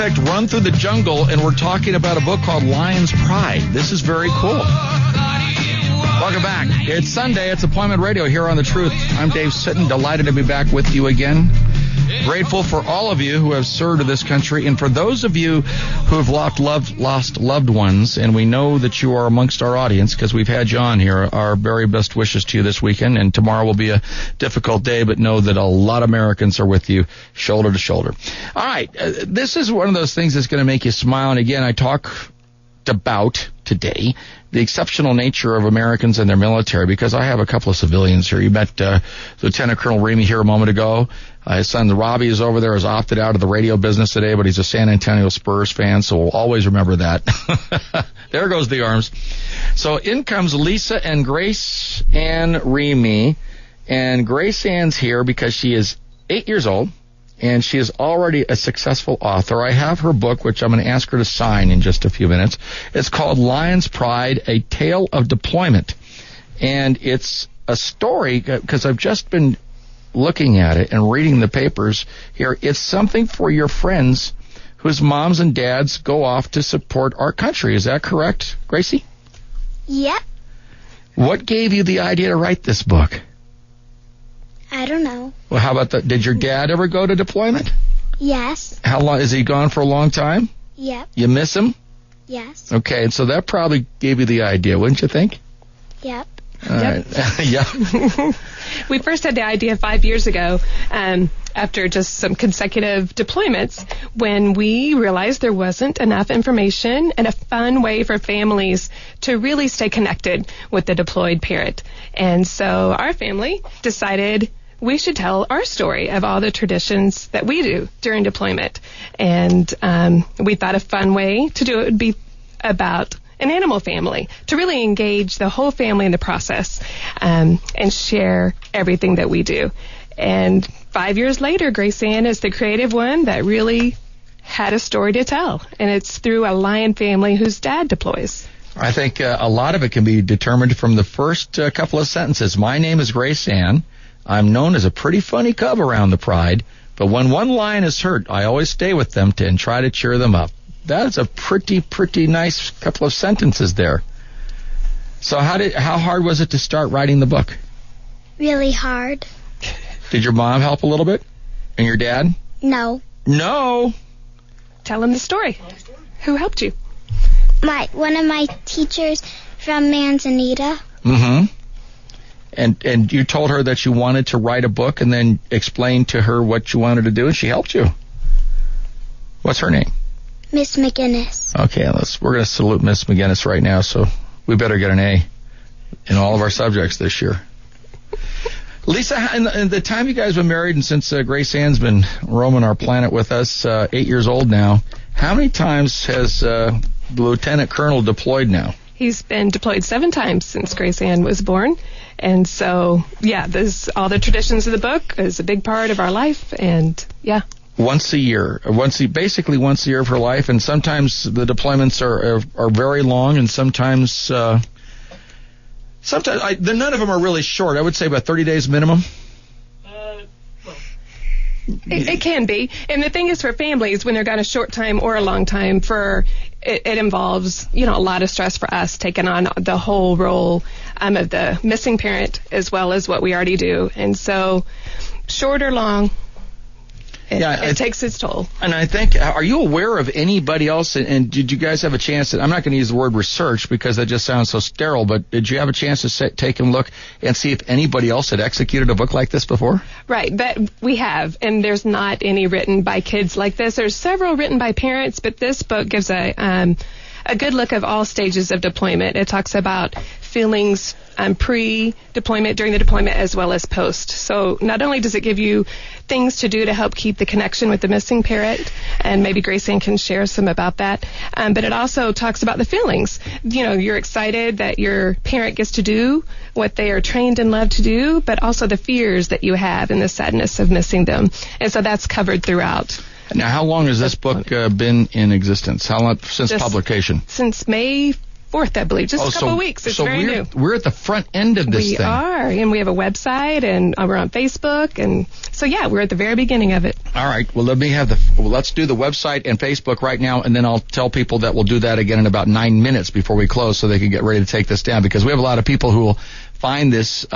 picked Run Through the Jungle, and we're talking about a book called Lion's Pride. This is very cool. Welcome back. It's Sunday. It's Appointment Radio here on The Truth. I'm Dave Sitton. Delighted to be back with you again. Grateful for all of you who have served this country, and for those of you who have lost loved ones, and we know that you are amongst our audience because we've had you on here. Our very best wishes to you this weekend, and tomorrow will be a difficult day, but know that a lot of Americans are with you shoulder to shoulder. All right, this is one of those things that's going to make you smile, and again, I talk about today the exceptional nature of Americans and their military, because I have a couple of civilians here. You met Lieutenant Colonel Remey here a moment ago. His son Robby is over there, has opted out of the radio business today, but he's a San Antonio Spurs fan, so we'll always remember that. There goes the arms. So in comes Lisa and Grace Ann Remey, and Grace Ann's here because she is 8 years old, and she is already a successful author. I have her book, which I'm going to ask her to sign in just a few minutes. It's called Lion's Pride, A Tale of Deployment. And it's a story, because I've just been looking at it and reading the papers here. It's something for your friends whose moms and dads go off to support our country. Is that correct, Gracie? Yep. What gave you the idea to write this book? I don't know. Well, how about that? Did your dad ever go to deployment? Yes. How long? Is he gone for a long time? Yep. You miss him? Yes. Okay, so that probably gave you the idea, wouldn't you think? Yep. All right. Yeah. We first had the idea 5 years ago, after just some consecutive deployments, when we realized there wasn't enough information and a fun way for families to really stay connected with the deployed parent. And so our family decided we should tell our story of all the traditions that we do during deployment. And we thought a fun way to do it would be about an animal family, to really engage the whole family in the process and share everything that we do. And 5 years later, Grace Ann is the creative one that really had a story to tell. And it's through a lion family whose dad deploys. I think a lot of it can be determined from the first couple of sentences. My name is Grace Ann. I'm known as a pretty funny cub around the Pride, but when one lion is hurt, I always stay with them and try to cheer them up. That's a pretty nice couple of sentences there. So how hard was it to start writing the book? Really hard. Did your mom help a little bit? And your dad? No. No. Tell him the story. Who helped you? One of my teachers from Manzanita. Mm-hmm. And you told her that you wanted to write a book and then explained to her what you wanted to do, and she helped you. What's her name? Miss McGinnis. Okay, we're going to salute Miss McGinnis right now, so we better get an A in all of our subjects this year. Lisa, in the time you guys have been married, and since Grace Ann's been roaming our planet with us, 8 years old now, how many times has the Lieutenant Colonel deployed now? He's been deployed 7 times since Grace Ann was born. And so, yeah, all the traditions of the book is a big part of our life, and yeah. Once a year, basically once a year of her life, and sometimes the deployments are very long, and sometimes none of them are really short. I would say about 30 days minimum. It can be. And the thing is, for families, when they're gone a short time or a long time, it involves, a lot of stress for us taking on the whole role of the missing parent as well as what we already do. And so, short or long, it takes its toll. And I think, are you aware of anybody else, and did you guys have a chance I'm not going to use the word research because that just sounds so sterile, but did you have a chance to take a look and see if anybody else had executed a book like this before? Right, that we have, and there's not any written by kids like this. There's several written by parents, but this book gives a good look of all stages of deployment. It talks about feelings pre-deployment, during the deployment, as well as post. So not only does it give you things to do to help keep the connection with the missing parent, and maybe Grace Ann can share some about that, but it also talks about the feelings. You're excited that your parent gets to do what they are trained and love to do, but also the fears that you have and the sadness of missing them. And so that's covered throughout. Now, how long has this book been in existence? How long since publication? Since May 4th, I believe. Just a couple of weeks. It's very new. We're at the front end of this thing. We are, and we have a website, and we're on Facebook, and so we're at the very beginning of it. All right. Well, let's do the website and Facebook right now, and then I'll tell people that we'll do that again in about 9 minutes before we close, so they can get ready to take this down, because we have a lot of people who will find this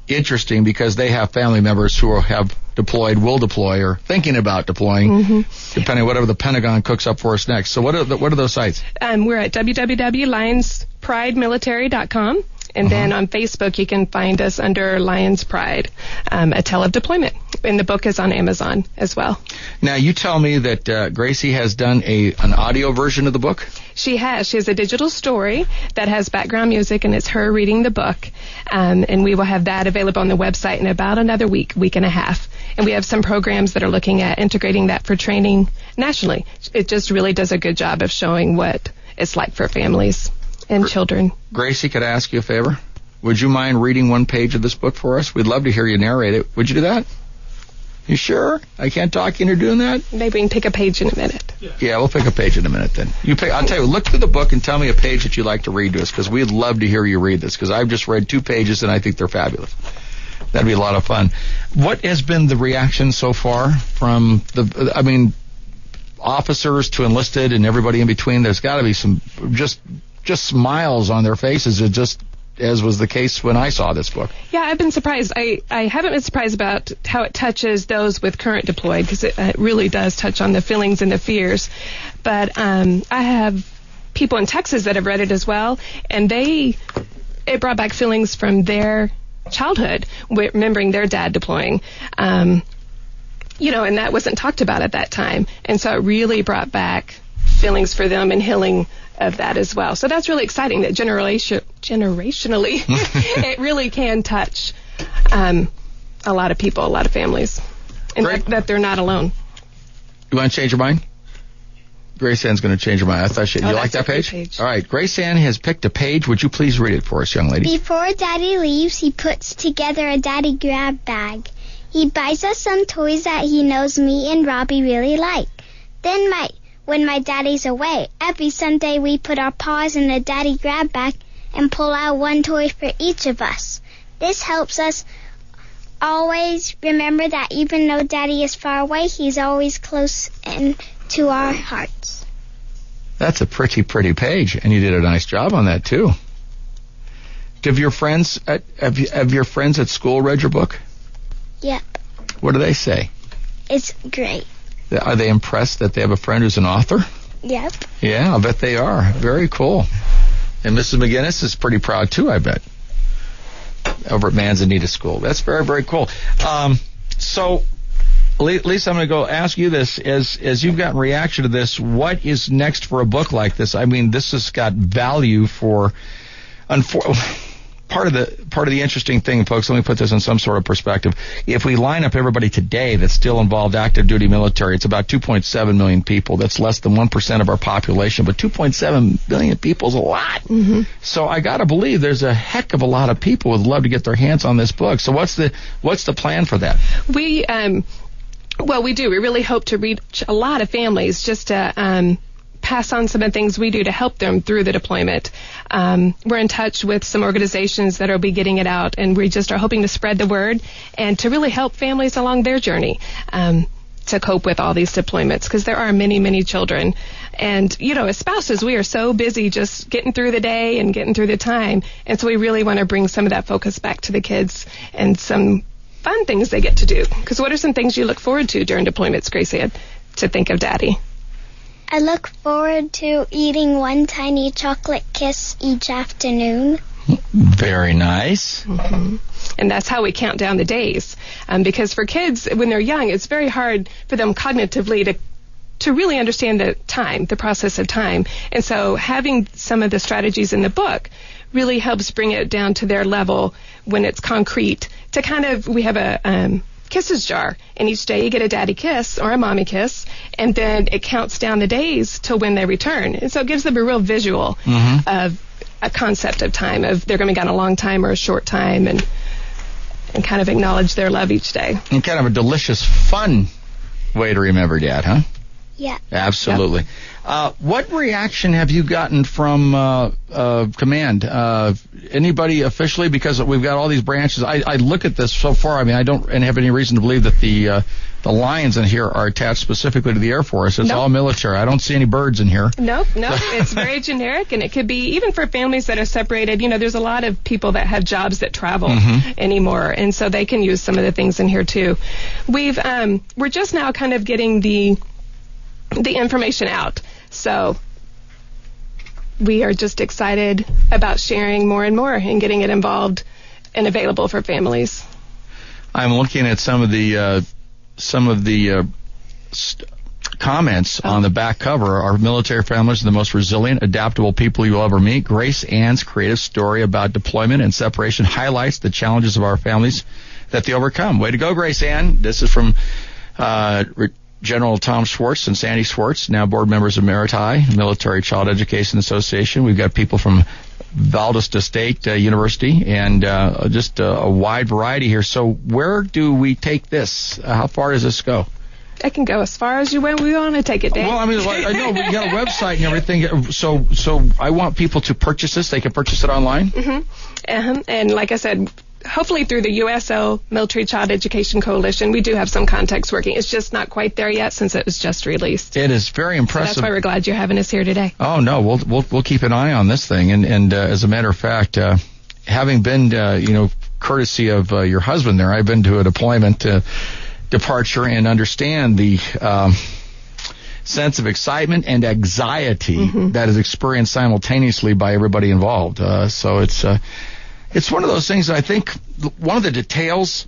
interesting because they have family members who have deployed, will deploy, or thinking about deploying, depending on whatever the Pentagon cooks up for us next. So what are those sites? We're at www.lionspridemilitary.com. And then on Facebook, you can find us under Lions Pride, A Tale of Deployment. And the book is on Amazon as well. Now, you tell me that Gracie has done an audio version of the book? She has. She has a digital story that has background music, and it's her reading the book. And we will have that available on the website in about another week and a half. And we have some programs that are looking at integrating that for training nationally. It just really does a good job of showing what it's like for families and children. Gracie, could I ask you a favor? Would you mind reading one page of this book for us? We'd love to hear you narrate it. Would you do that? You sure? I can't talk you into doing that? Maybe we can pick a page in a minute. Yeah, we'll pick a page in a minute then. I'll tell you, look through the book and tell me a page that you'd like to read to us, because we'd love to hear you read this, because I've just read 2 pages and I think they're fabulous. That'd be a lot of fun. What has been the reaction so far from officers to enlisted and everybody in between? There's got to be some just smiles on their faces, just as was the case when I saw this book. Yeah, I've been surprised. I haven't been surprised about how it touches those with current deployed, because it really does touch on the feelings and the fears. But I have people in Texas that have read it as well, and it brought back feelings from their childhood, remembering their dad deploying. And that wasn't talked about at that time. And so it really brought back feelings for them and healing of that as well. So that's really exciting that generationally it really can touch a lot of people, a lot of families, and that they're not alone. You want to change your mind? Grace Ann's going to change her mind. I thought you like that page? All right. Grace Ann has picked a page. Would you please read it for us, young lady? Before Daddy leaves, he puts together a Daddy grab bag. He buys us some toys that he knows me and Robby really like. Then when my daddy's away, every Sunday we put our paws in the Daddy grab bag and pull out one toy for each of us. This helps us always remember that even though Daddy is far away, he's always close and to our hearts. That's a pretty page, and you did a nice job on that too. Have your friends at school read your book? Yep. What do they say? It's great. Are they impressed that they have a friend who's an author? Yep. Yeah, I'll bet they are. Very cool. And Mrs. McGinnis is pretty proud too, I bet, over at Manzanita School. That's very, very cool. So, Lisa, I'm going to go ask you this. As you've gotten reaction to this, what is next for a book like this? I mean, this has got value for... Part of the interesting thing, folks, let me put this in some sort of perspective. If we line up everybody today that's still involved active duty military, it's about 2.7 million people. That's less than 1% of our population, but 2.7 million people is a lot. Mm-hmm. So I got to believe there's a heck of a lot of people who would love to get their hands on this book. So what's the plan for that? We do. We really hope to reach a lot of families just to pass on some of the things we do to help them through the deployment. We're in touch with some organizations that will be getting it out, and we just are hoping to spread the word and to really help families along their journey to cope with all these deployments, because there are many, many children. And, as spouses, we are so busy just getting through the day and getting through the time. And so we really want to bring some of that focus back to the kids and some fun things they get to do. Because what are some things you look forward to during deployments, Gracie, to think of Daddy? I look forward to eating one tiny chocolate kiss each afternoon. Very nice. Mm-hmm. And that's how we count down the days. Because for kids, when they're young, it's very hard for them cognitively to really understand the process of time. And so having some of the strategies in the book really helps bring it down to their level when it's concrete. We have a kisses jar, and each day you get a daddy kiss or a mommy kiss, and then it counts down the days till when they return. And so it gives them a real visual of a concept of time, of they're going to be gone a long time or a short time, and kind of acknowledge their love each day. And kind of a delicious, fun way to remember Dad, huh? Yeah. Absolutely. What reaction have you gotten from command? Anybody officially? Because we've got all these branches. I look at this so far. I mean, I don't have any reason to believe that the lions in here are attached specifically to the Air Force. It's all military. I don't see any birds in here. Nope. It's very generic, and it could be even for families that are separated. You know, there's a lot of people that have jobs that travel anymore, and so they can use some of the things in here too. We're just now kind of getting the information out. So we are just excited about sharing more and more and getting it involved and available for families. I'm looking at some of the comments on the back cover. Our military families are the most resilient, adaptable people you'll ever meet. Grace Ann's creative story about deployment and separation highlights the challenges of our families that they overcome. Way to go, Grace Ann. This is from General Tom Schwartz and Sandy Schwartz, now board members of Meriti, Military Child Education Association. We've got people from Valdosta State University and just a wide variety here. So where do we take this? How far does this go? I can go as far as we want to take it, Dave. Well, I mean, I know we got a website and everything. So I want people to purchase this. They can purchase it online? And like I said, hopefully through the USO, Military Child Education Coalition, we do have some contacts working. It's just not quite there yet since it was just released. It is very impressive. So that's why we're glad you're having us here today. Oh, no, we'll keep an eye on this thing. And as a matter of fact, having been, courtesy of your husband there, I've been to a deployment departure and understand the sense of excitement and anxiety that is experienced simultaneously by everybody involved. So it's one of those things that I think one of the details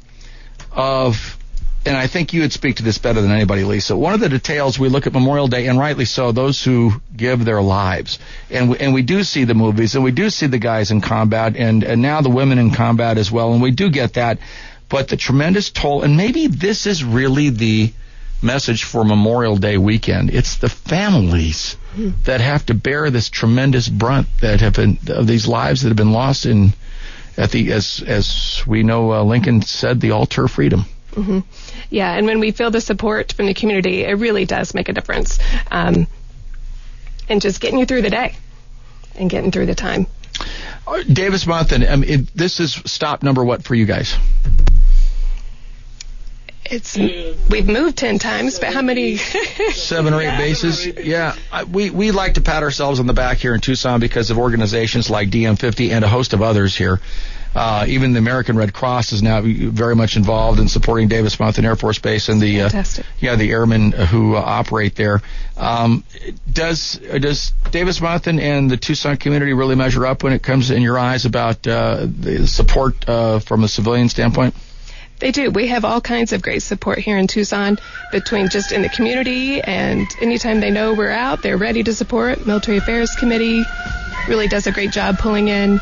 of, and I think you would speak to this better than anybody, Lisa, one of the details we look at Memorial Day, and rightly so, those who give their lives. And we do see the movies, and we do see the guys in combat, and now the women in combat as well, and we do get that. But the tremendous toll, and maybe this is really the message for Memorial Day weekend. It's the families that have to bear this tremendous brunt that have been, of these lives that have been lost in, as we know, Lincoln said, the altar of freedom. Yeah, and when we feel the support from the community, it really does make a difference. And just getting you through the day and getting through the time. Davis Monthan, this is stop number what for you guys? We've moved 10 times, but how many? 7 or 8 bases. Yeah, we like to pat ourselves on the back here in Tucson because of organizations like DM50 and a host of others here. Even the American Red Cross is now very much involved in supporting Davis Monthan Air Force Base and the the airmen who operate there. Does Davis Monthan and the Tucson community really measure up when it comes in your eyes about the support from a civilian standpoint? They do. We have all kinds of great support here in Tucson between just in the community, and anytime they know we're out, they're ready to support. Military Affairs Committee really does a great job pulling in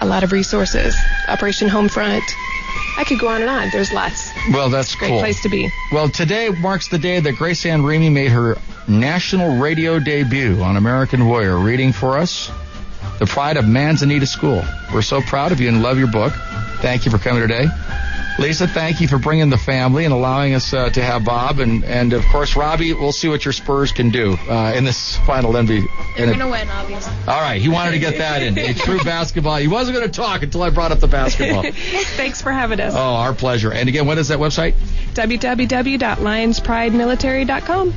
a lot of resources. Operation Homefront. I could go on and on. There's lots. Well, that's cool. Great place to be. Well, today marks the day that Grace Ann Remey made her national radio debut on American Warrior, reading for us The Pride of Manzanita School. We're so proud of you and love your book. Thank you for coming today. Lisa, thank you for bringing the family and allowing us to have Bob. And of course, Robby, we'll see what your Spurs can do in this final NBA. They're going to win, obviously. All right. He wanted to get that in. A true basketball. He wasn't going to talk until I brought up the basketball. Thanks for having us. Oh, our pleasure. And again, what is that website? www.lionspridemilitary.com.